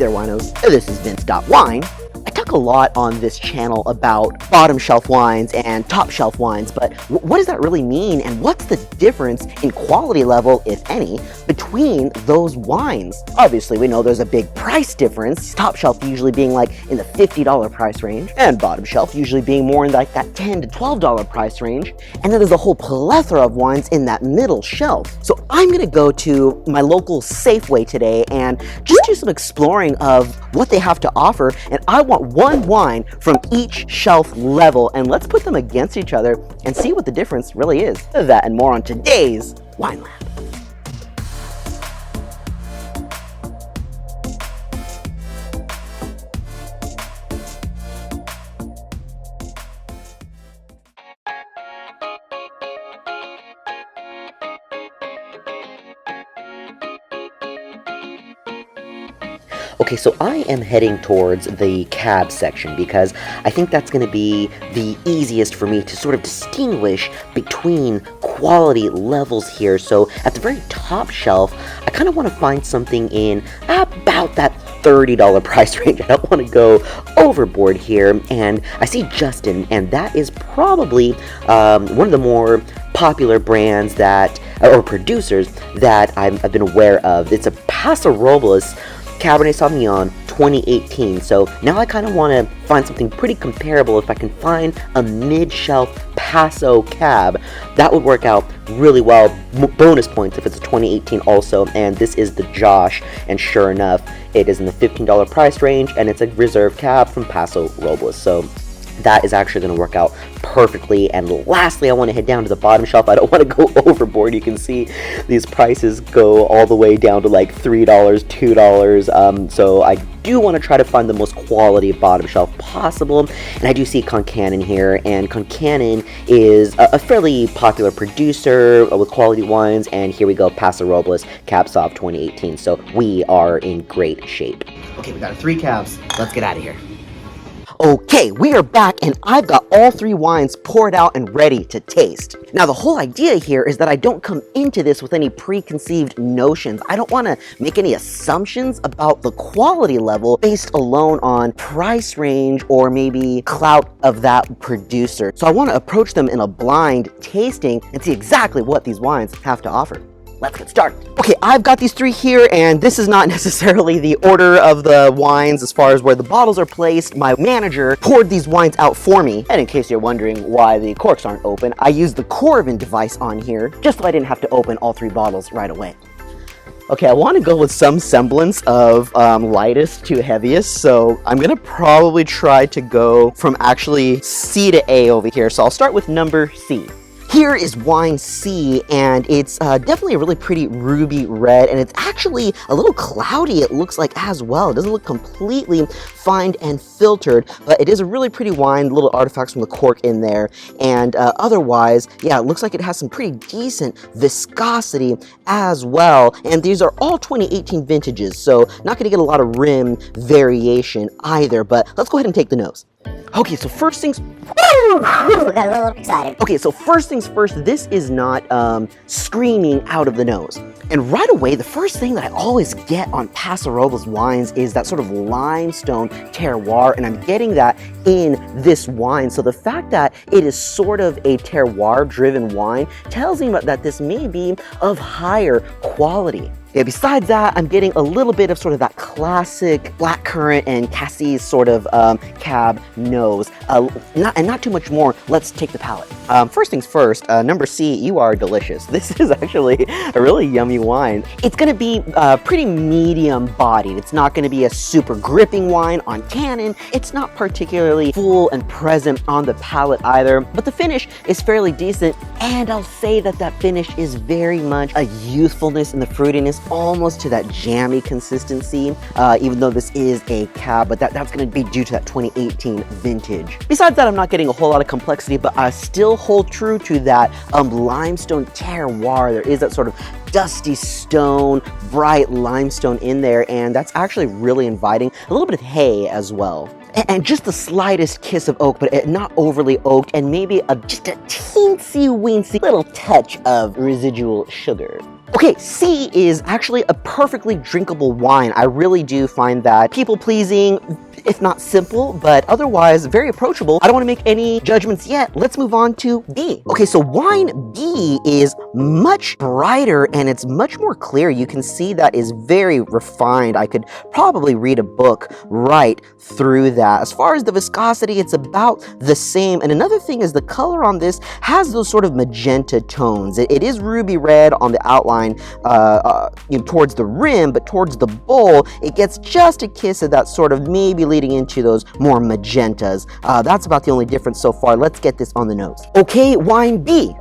there, winos. This is Vince.Wine. I talk a lot on this channel about bottom shelf wines and top shelf wines, but what does that really mean, and what's the difference in quality level, if any, between those wines? Obviously, we know there's a big price difference, top shelf usually being like in the $50 price range, and bottom shelf usually being more in like that $10 to $12 price range, and then there's a whole plethora of wines in that middle shelf. So I'm gonna go to my local Safeway today and just do some exploring of what they have to offer, and I want one wine from each shelf level, and let's put them against each other and see what the difference really is. That and more on today's Wine Lab. Okay, so I am heading towards the cab section because I think that's going to be the easiest for me to sort of distinguish between quality levels here. So at the very top shelf, I kind of want to find something in about that $30 price range. I don't want to go overboard here, and I see Justin, and that is probably one of the more popular brands that, or producers that I've been aware of. It's a Paso Robles Cabernet Sauvignon 2018. So now I kind of want to find something pretty comparable. If I can find a mid-shelf Paso Cab, that would work out really well. Bonus points if it's a 2018 also, and this is the Josh, and sure enough, it is in the $15 price range, and it's a Reserve Cab from Paso Robles. So that is actually going to work out perfectly. And lastly, I want to head down to the bottom shelf. I don't want to go overboard. You can see these prices go all the way down to like $3, $2. So I do want to try to find the most quality bottom shelf possible. And I do see Concannon here, and Concannon is a fairly popular producer with quality wines. And here we go, Paso Robles Cab Sauv 2018. So we are in great shape. Okay, we got 3 cabs. Let's get out of here. Okay, we are back, and I've got all 3 wines poured out and ready to taste. Now, the whole idea here is that I don't come into this with any preconceived notions. I don't want to make any assumptions about the quality level based alone on price range or maybe clout of that producer. So I want to approach them in a blind tasting and see exactly what these wines have to offer. Let's get started. Okay, I've got these 3 here, and this is not necessarily the order of the wines as far as where the bottles are placed. My manager poured these wines out for me, and in case you're wondering why the corks aren't open, I used the Coravin device on here just so I didn't have to open all 3 bottles right away. Okay, I want to go with some semblance of lightest to heaviest, so I'm going to probably try to go from actually C to A over here. So I'll start with number C. Here is wine C, and it's definitely a really pretty ruby red, and it's actually a little cloudy, it looks like, as well. It doesn't look completely fined and filtered, but it is a really pretty wine, little artifacts from the cork in there, and otherwise, yeah, it looks like it has some pretty decent viscosity as well, and these are all 2018 vintages, so not going to get a lot of rim variation either, but let's go ahead and take the nose. Okay, so first things... Got a little excited. Okay, so first things first, this is not screaming out of the nose. And right away, the first thing that I always get on Paso Robles wines is that sort of limestone terroir, and I'm getting that in this wine. So the fact that it is sort of a terroir-driven wine tells me that this may be of higher quality. Yeah, besides that, I'm getting a little bit of sort of that classic blackcurrant and cassis sort of cab nose. Not too much more. Let's take the palate. First things first, number C, you are delicious. This is actually a really yummy wine. It's going to be pretty medium bodied. It's not going to be a super gripping wine on tannin. It's not particularly full and present on the palate either, but the finish is fairly decent, and I'll say that that finish is very much a youthfulness in the fruitiness, almost to that jammy consistency, even though this is a cab, but that's going to be due to that 2018 vintage. Besides that, I'm not getting a whole lot of complexity, but I still hold true to that limestone terroir. There is that sort of dusty stone, bright limestone in there, and that's actually really inviting. A little bit of hay as well. And just the slightest kiss of oak, but not overly oaked, and maybe just a teensy-weensy little touch of residual sugar. Okay, C is actually a perfectly drinkable wine. I really do find that people-pleasing, if not simple, but otherwise very approachable. I don't want to make any judgments yet. Let's move on to B. Okay, so wine B is much brighter and it's much more clear. You can see that is very refined. I could probably read a book right through that. As far as the viscosity, it's about the same. And another thing is the color on this has those sort of magenta tones. It is ruby red on the outline towards the rim, but towards the bowl, it gets just a kiss of that sort of maybe leading into those more magentas. That's about the only difference so far. Let's get this on the nose. Okay, wine B.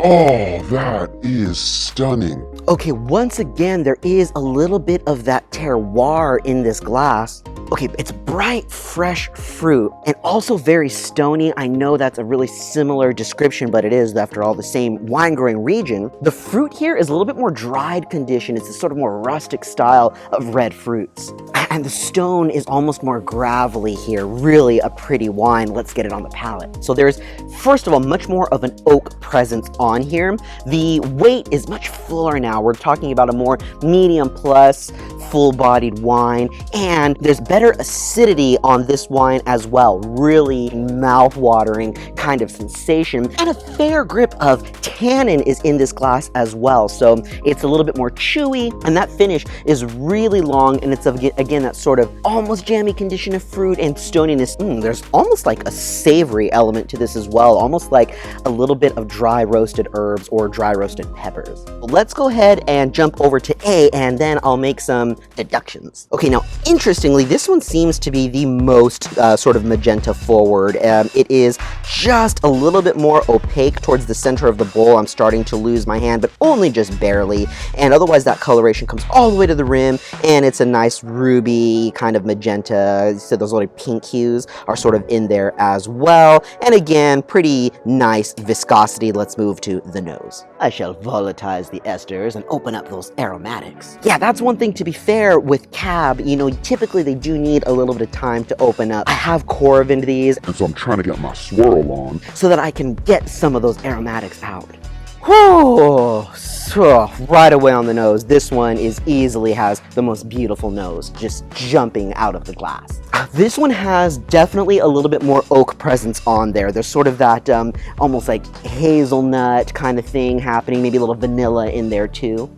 Oh, that is stunning. Okay, once again, there is a little bit of that terroir in this glass. Okay, it's bright, fresh fruit and also very stony. I know that's a really similar description, but it is, after all, the same wine growing region. The fruit here is a little bit more dried condition. It's a sort of more rustic style of red fruits. And the stone is almost more gravelly here. Really a pretty wine. Let's get it on the palate. So there's, first of all, much more of an oak presence on here. The weight is much fuller now. We're talking about a more medium plus full-bodied wine, and there's better acidity on this wine as well. Really mouth-watering kind of sensation, and a fair grip of tannin is in this glass as well. So it's a little bit more chewy, and that finish is really long, and it's again that sort of almost jammy condition of fruit and stoniness. There's almost like a savory element to this as well, almost like a little bit of dry roasted herbs or dry roasted peppers. Let's go ahead and jump over to A, and then I'll make some deductions. Okay, now interestingly, this one seems to be the most sort of magenta forward. It is just a little bit more opaque towards the center of the bowl. I'm starting to lose my hand, but only just barely. And otherwise that coloration comes all the way to the rim, and it's a nice ruby kind of magenta. So those little pink hues are sort of in there as well. And again, pretty nice viscosity. Let's move to the nose. I shall volatilize the esters and open up those aromatics. Yeah, that's one thing, to be fair, with Cab, typically they do need a little bit of time to open up. I have corvined these, And so I'm trying to get my swirl on. so that I can get some of those aromatics out. Whew, so right away on the nose, this one easily has the most beautiful nose, just jumping out of the glass. This one has definitely a little bit more oak presence on there. There's sort of that almost like hazelnut kind of thing happening, maybe a little vanilla in there too.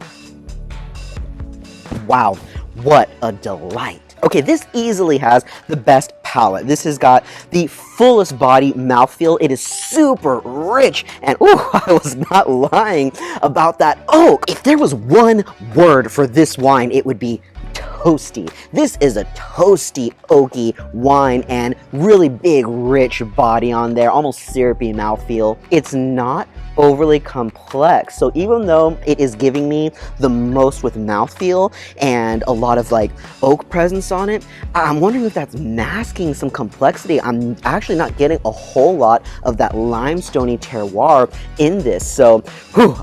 Wow, what a delight. Okay, this easily has the best palate. This has got the fullest body mouthfeel. It is super rich, and ooh, I was not lying about that oak. If there was one word for this wine, it would be toasty. This is a toasty, oaky wine, and really big, rich body on there, almost syrupy mouthfeel. It's not overly complex, so even though it is giving me the most with mouthfeel and a lot of like oak presence on it, I'm wondering if that's masking some complexity. I'm actually not getting a whole lot of that limestoney terroir in this, so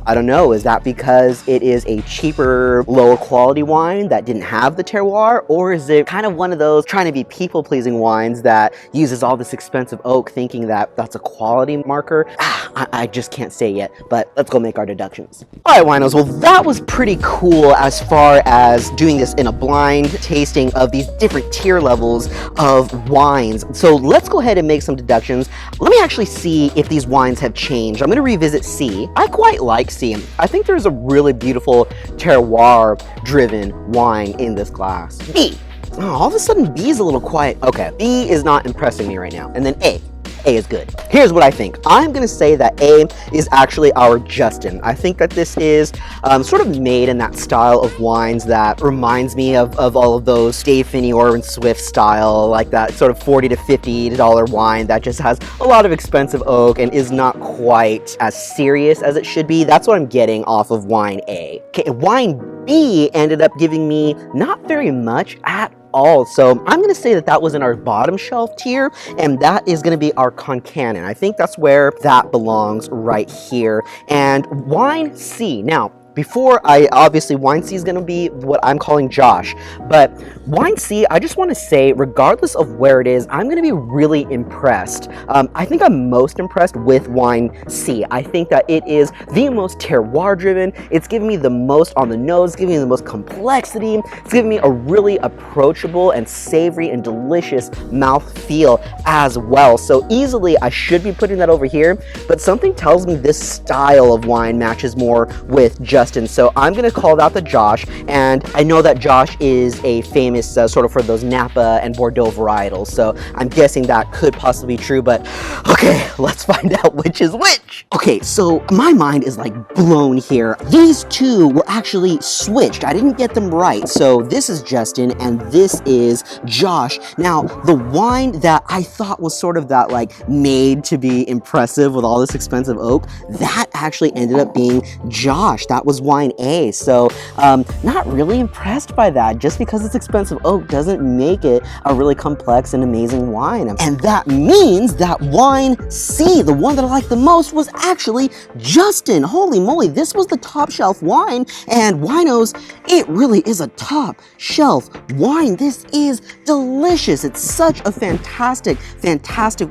I don't know, is that because it is a cheaper, lower quality wine that didn't have the terroir, or is it kind of one of those trying to be people-pleasing wines that uses all this expensive oak thinking that that's a quality marker? I just can't say yet, but let's go make our deductions. All right, winos, well, that was pretty cool as far as doing this in a blind tasting of these different tier levels of wines. So let's go ahead and make some deductions. Let me actually see if these wines have changed. I'm going to revisit C. I quite like C. I think there's a really beautiful terroir-driven wine in this glass. B. Oh, all of a sudden, B is a little quiet. Okay, B is not impressing me right now. And then A. A is good. Here's what I think. I'm going to say that A is actually our Justin. I think that this is sort of made in that style of wines that reminds me of all of those Dave Finney or Swift style, like that sort of $40 to $50 wine that just has a lot of expensive oak and is not quite as serious as it should be. That's what I'm getting off of wine A. Okay, wine B ended up giving me not very much at all. So I'm going to say that that was in our bottom shelf tier, and that is going to be our Concannon. I think that's where that belongs right here. And wine C. Now, before obviously Wine C is going to be what I'm calling Josh, but Wine C, I just want to say, regardless of where it is, I'm going to be really impressed. I think I'm most impressed with Wine C. I think that it is the most terroir driven. It's giving me the most on the nose, giving me the most complexity. It's giving me a really approachable and savory and delicious mouth feel as well. So easily I should be putting that over here, but something tells me this style of wine matches more with Justin. So I'm going to call out the Josh, and I know that Josh is a famous sort of for those Napa and Bordeaux varietals. So I'm guessing that could possibly be true, but okay, let's find out which is which. Okay, so my mind is like blown here. These two were actually switched. I didn't get them right. So this is Justin and this is Josh. Now, the wine that I thought was sort of that like made to be impressive with all this expensive oak, that actually ended up being Josh. That was wine A. So not really impressed by that. Just because it's expensive oak doesn't make it a really complex and amazing wine. And that means that wine C, the one that I like the most, was actually Justin. Holy moly, this was the top shelf wine, and Winos, it really is a top shelf wine. This is delicious. It's such a fantastic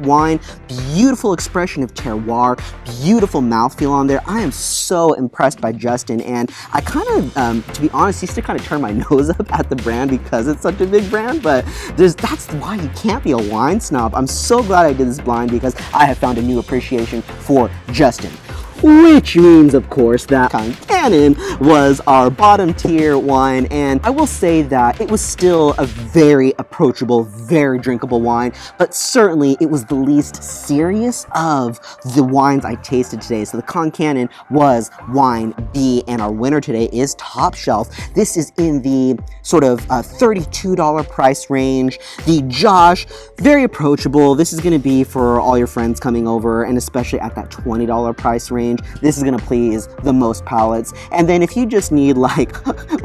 wine. Beautiful expression of terroir, beautiful mouthfeel on there. I am so impressed by Justin, and I kind of, to be honest, used to kind of turn my nose up at the brand because it's such a big brand, but that's why you can't be a wine snob. I'm so glad I did this blind because I have found a new appreciation for Justin. Which means, of course, that Concannon was our bottom tier wine, and I will say that it was still a very approachable, very drinkable wine, but certainly it was the least serious of the wines I tasted today. So the Concannon was wine B, and our winner today is Top Shelf. This is in the sort of $32 price range. The Josh, very approachable. This is going to be for all your friends coming over, and especially at that $20 price range. This is gonna please the most palates. And then if you just need like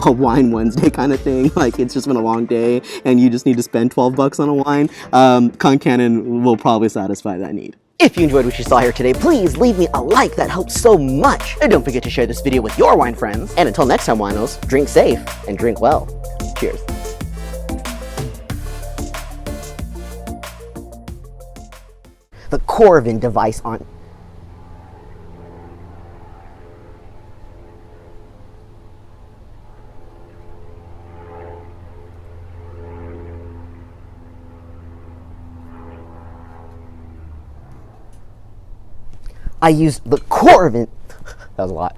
a wine Wednesday kind of thing, like it's just been a long day and you just need to spend 12 bucks on a wine, Concannon will probably satisfy that need. If you enjoyed what you saw here today, please leave me a like. That helps so much. And don't forget to share this video with your wine friends. And until next time, winos, drink safe and drink well. Cheers. The Corvin device on... I used the Corvin. That was a lot.